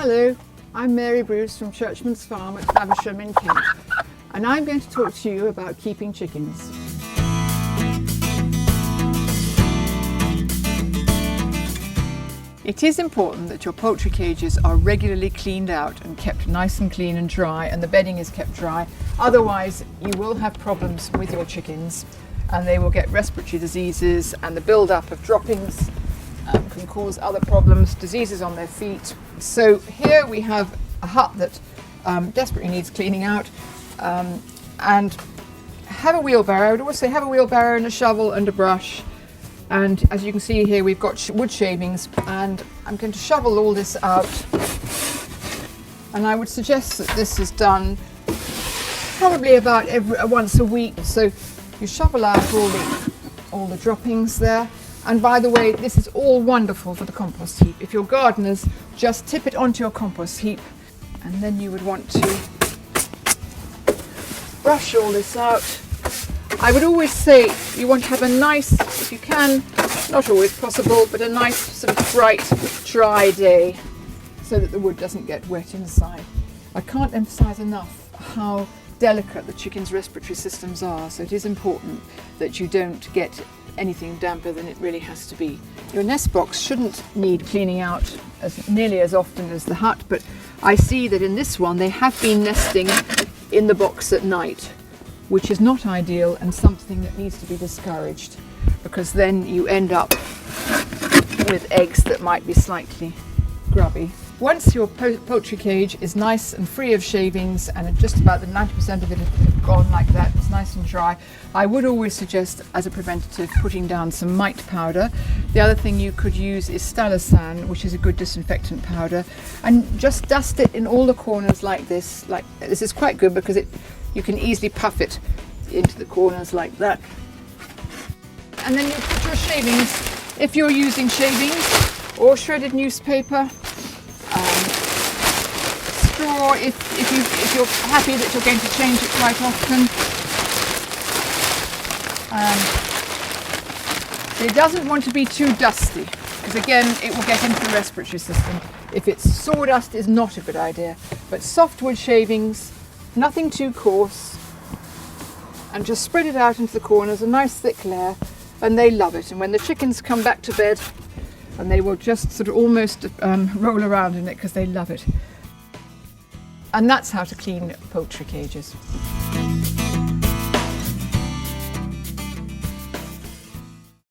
Hello, I'm Mary Bruce from Churchman's Farm at Faversham in Kent, and I'm going to talk to you about keeping chickens. It is important that your poultry cages are regularly cleaned out and kept nice and clean and dry, and the bedding is kept dry. Otherwise, you will have problems with your chickens and they will get respiratory diseases, and the build-up of droppings can cause other problems, diseases on their feet. So here we have a hut that desperately needs cleaning out, and have a wheelbarrow. I would always say have a wheelbarrow and a shovel and a brush. And as you can see here, we've got wood shavings, and I'm going to shovel all this out. And I would suggest that this is done probably about once a week. So you shovel out all the droppings there. And by the way, this is all wonderful for the compost heap. If you're gardeners, just tip it onto your compost heap, and then you would want to brush all this out. I would always say you want to have a nice, if you can, not always possible, but a nice sort of bright, dry day so that the wood doesn't get wet inside. I can't emphasize enough how delicate the chickens' respiratory systems are, so it is important that you don't get anything damper than it really has to be. Your nest box shouldn't need cleaning out nearly as often as the hut, but I see that in this one they have been nesting in the box at night, which is not ideal and something that needs to be discouraged, because then you end up with eggs that might be slightly grubby. Once your poultry cage is nice and free of shavings, and just about the 90% of it has gone like that, it's nice and dry, I would always suggest as a preventative putting down some mite powder. The other thing you could use is stalosan, which is a good disinfectant powder, and just dust it in all the corners like this. This is quite good because you can easily puff it into the corners like that. And then you put your shavings, if you're using shavings or shredded newspaper, straw if you're happy that you're going to change it quite often. It doesn't want to be too dusty, because again it will get into the respiratory system. If it's sawdust, is not a good idea, but softwood shavings, nothing too coarse, and just spread it out into the corners, a nice thick layer, and they love it. And when the chickens come back to bed, and they will just sort of almost roll around in it because they love it. And that's how to clean poultry cages.